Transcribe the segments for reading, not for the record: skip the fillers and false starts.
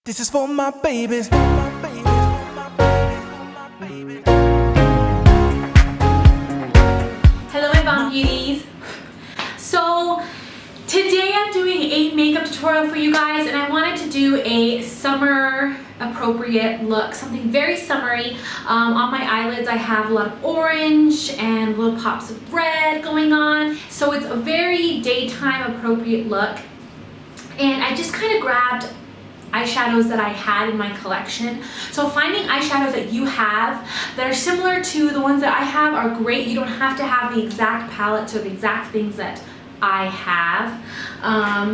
This is for my babies. Hello my Bond Beauties. So today I'm doing a makeup tutorial for you guys, and I wanted to do a summer appropriate look, something very summery. On my eyelids I have a lot of orange and little pops of red going on, so it's a very daytime appropriate look. And I just kind of grabbed eyeshadows that I had in my collection. So finding eyeshadows that you have that are similar to the ones that I have are great. You don't have to have the exact palettes or the exact things that I have.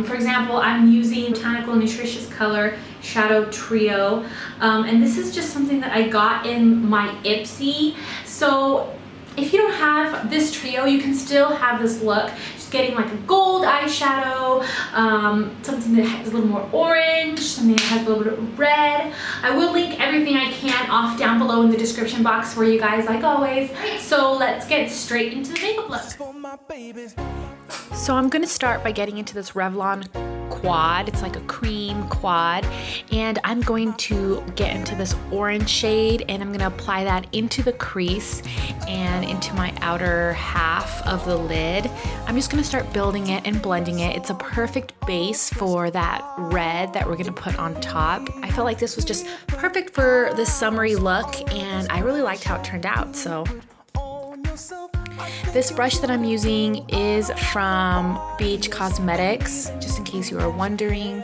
For example, I'm using Botanical Nutritious Color Shadow Trio, and this is just something that I got in my Ipsy. So if you don't have this trio, you can still have this look. Just getting like a gold eyeshadow, something that has a little more orange, something that has a little bit of red. I will link everything I can off down below in the description box for you guys, like always. So let's get straight into the makeup look. So I'm gonna start by getting into this Revlon quad. It's like a cream quad, and I'm going to get into this orange shade, and I'm gonna apply that into the crease and into my outer half of the lid. I'm just gonna start building it and blending it. It's a perfect base for that red that we're gonna put on top. I felt like this was just perfect for this summery look, and I really liked how it turned out. So this brush that I'm using is from BH Cosmetics, just in case you are wondering.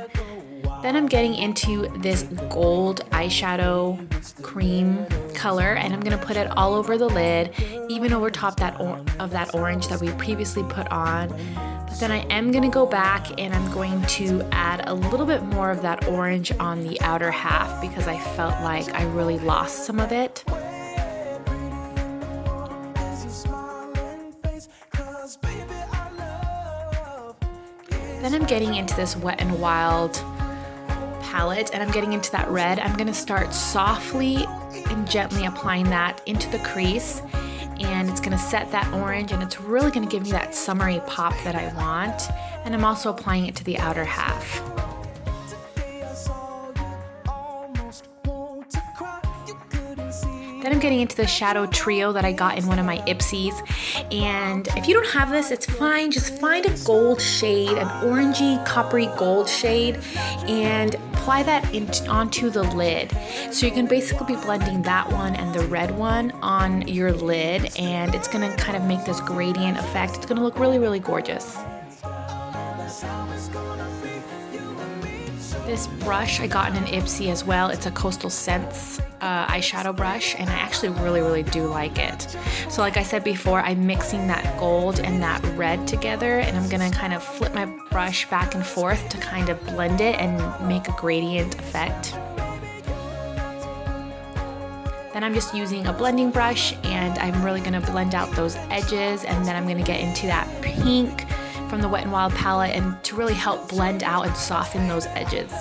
Then I'm getting into this gold eyeshadow cream color, and I'm gonna put it all over the lid, even over top of that orange that we previously put on. But then I am gonna go back and I'm going to add a little bit more of that orange on the outer half because I felt like I really lost some of it. Then I'm getting into this Wet n Wild palette, and I'm getting into that red. I'm gonna start softly and gently applying that into the crease, and it's gonna set that orange, and it's really gonna give me that summery pop that I want. And I'm also applying it to the outer half. Then I'm getting into the shadow trio that I got in one of my Ipsies, and if you don't have this, it's fine. Just find a gold shade, an orangey coppery gold shade, and apply that onto the lid. So you can basically be blending that one and the red one on your lid, and it's gonna kind of make this gradient effect. It's gonna look really, really gorgeous. This brush I got in an Ipsy as well. It's a Coastal Scents eyeshadow brush, and I actually really do like it. So like I said before, I'm mixing that gold and that red together, and I'm gonna kind of flip my brush back and forth to kind of blend it and make a gradient effect. Then I'm just using a blending brush, and I'm really gonna blend out those edges, and then I'm gonna get into that pink from the Wet n Wild palette, and to really help blend out and soften those edges.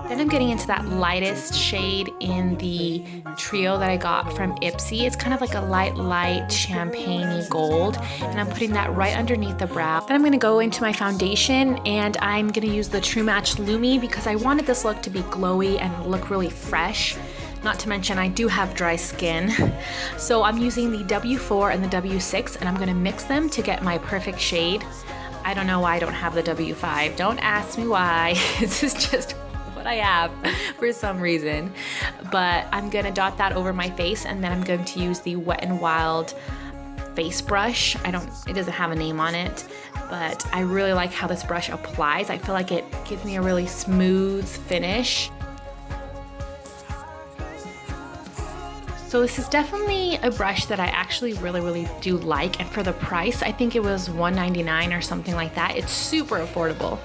Then I'm getting into that lightest shade in the trio that I got from Ipsy. It's kind of like a light champagne-y gold, and I'm putting that right underneath the brow. Then I'm gonna go into my foundation, and I'm gonna use the True Match Lumi because I wanted this look to be glowy and look really fresh. Not to mention I do have dry skin. So I'm using the W4 and the W6, and I'm gonna mix them to get my perfect shade. I don't know why I don't have the W5. Don't ask me why. This is just what I have for some reason. But I'm gonna dot that over my face, and then I'm going to use the Wet n Wild face brush. It doesn't have a name on it, but I really like how this brush applies. I feel like it gives me a really smooth finish. So this is definitely a brush that I actually really do like, and for the price, I think it was $1.99 or something like that. It's super affordable.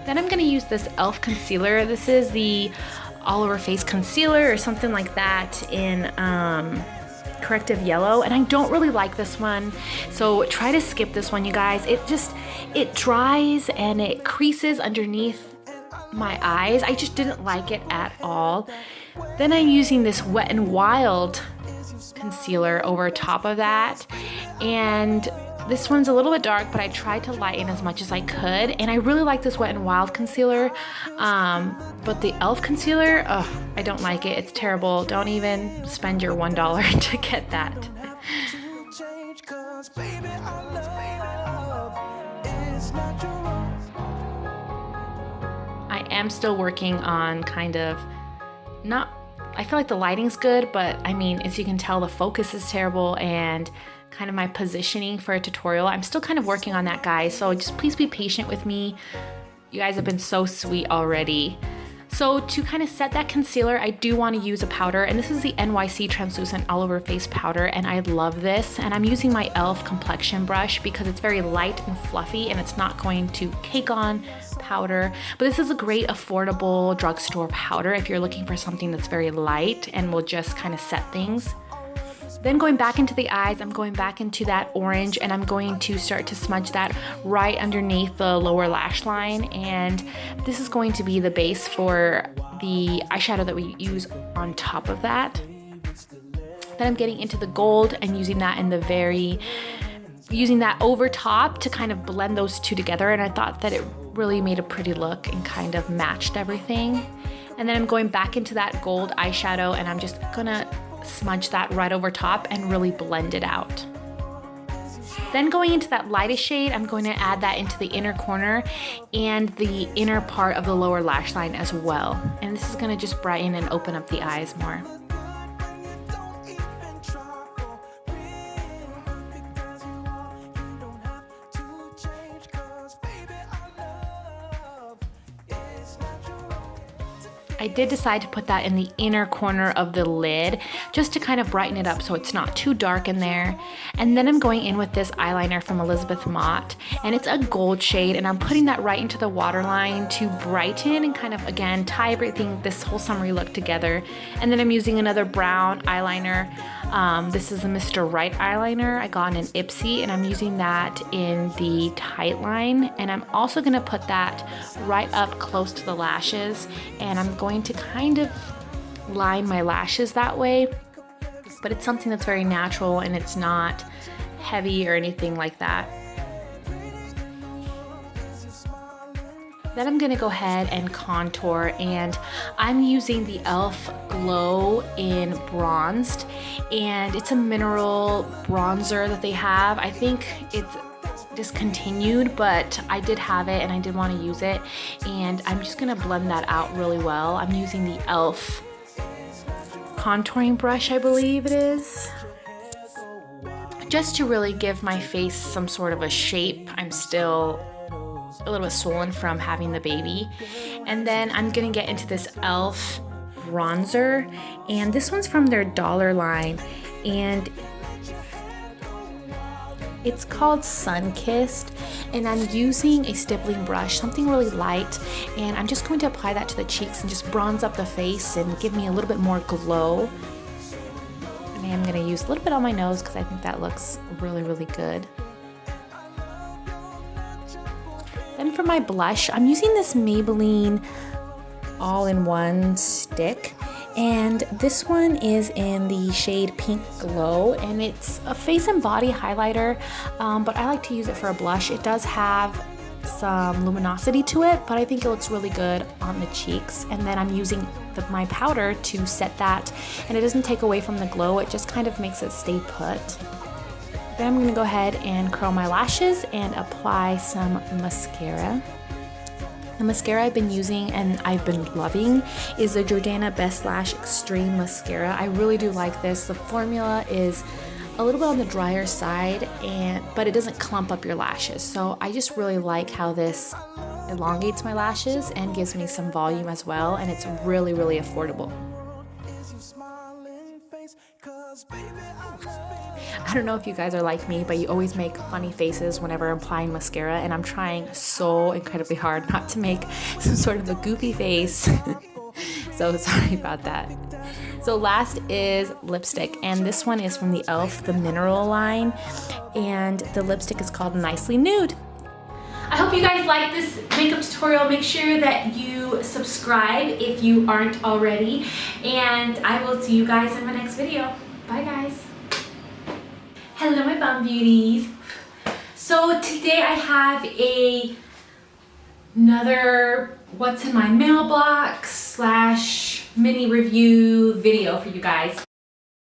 Then I'm gonna use this e.l.f. concealer. This is the all over face concealer or something like that in corrective yellow, and I don't really like this one, so try to skip this one, you guys. It dries and it creases underneath my eyes. I just didn't like it at all. Then I'm using this Wet n Wild concealer over top of that, and this one's a little bit dark, but I tried to lighten as much as I could, and I really like this Wet n Wild concealer, but the e.l.f. concealer, I don't like it. It's terrible. Don't even spend your $1 to get that. I am still working on kind of I feel like the lighting's good, but I mean, as you can tell, the focus is terrible and kind of my positioning for a tutorial. I'm still kind of working on that, guys, so just please be patient with me. You guys have been so sweet already. So to kind of set that concealer, I do want to use a powder, and this is the NYC Translucent All Over Face Powder, and I love this. And I'm using my e.l.f. complexion brush because it's very light and fluffy and it's not going to cake on powder. But this is a great affordable drugstore powder if you're looking for something that's very light and will just kind of set things. Then going back into the eyes, I'm going back into that orange, and I'm going to start to smudge that right underneath the lower lash line. And this is going to be the base for the eyeshadow that we use on top of that. Then I'm getting into the gold and using that using that over top to kind of blend those two together. And I thought that it really made a pretty look and kind of matched everything. And then I'm going back into that gold eyeshadow, and I'm just gonna smudge that right over top and really blend it out. Then going into that lightest shade, I'm going to add that into the inner corner and the inner part of the lower lash line as well. And this is going to just brighten and open up the eyes more. I did decide to put that in the inner corner of the lid just to kind of brighten it up so it's not too dark in there. And then I'm going in with this eyeliner from Elizabeth Mott, and it's a gold shade, and I'm putting that right into the waterline to brighten and kind of, again, tie everything, this whole summery look together. And then I'm using another brown eyeliner. This is a Mr. Right eyeliner I got in an Ipsy, and I'm using that in the tight line. And I'm also going to put that right up close to the lashes, and I'm going to kind of line my lashes that way, but it's something that's very natural and it's not heavy or anything like that. Then I'm gonna go ahead and contour, and I'm using the e.l.f. Glow in Bronzed, and it's a mineral bronzer that they have. I think it's discontinued, but I did have it and I did want to use it, and I'm just gonna blend that out really well. I'm using the e.l.f. contouring brush, I believe it is, just to really give my face some sort of a shape. I'm still a little bit swollen from having the baby. And then I'm gonna get into this e.l.f. bronzer, and this one's from their dollar line, and it's called Sunkissed, and I'm using a stippling brush, something really light, and I'm just going to apply that to the cheeks and just bronze up the face and give me a little bit more glow. And I'm gonna use a little bit on my nose because I think that looks really, really good. Then for my blush, I'm using this Maybelline all-in-one stick, and this one is in the shade Pink Glow, and it's a face and body highlighter, but I like to use it for a blush. It does have some luminosity to it, but I think it looks really good on the cheeks. And then I'm using my powder to set that, and it doesn't take away from the glow, it just kind of makes it stay put. Then I'm gonna go ahead and curl my lashes and apply some mascara. The mascara I've been using and I've been loving is the Jordana Best Lash Extreme Mascara. I really do like this. The formula is a little bit on the drier side, but it doesn't clump up your lashes. So I just really like how this elongates my lashes and gives me some volume as well, and it's really, really affordable. I don't know if you guys are like me, but you always make funny faces whenever I'm applying mascara, and I'm trying so incredibly hard not to make some sort of a goofy face. So sorry about that. So last is lipstick, and this one is from the e.l.f. the Mineral line, and the lipstick is called Nicely Nude. I hope you guys like this makeup tutorial. Make sure that you to subscribe if you aren't already, and I will see you guys in my next video. Bye guys. Hello my Bond Beauties. So today I have another what's in my mailbox / mini review video for you guys.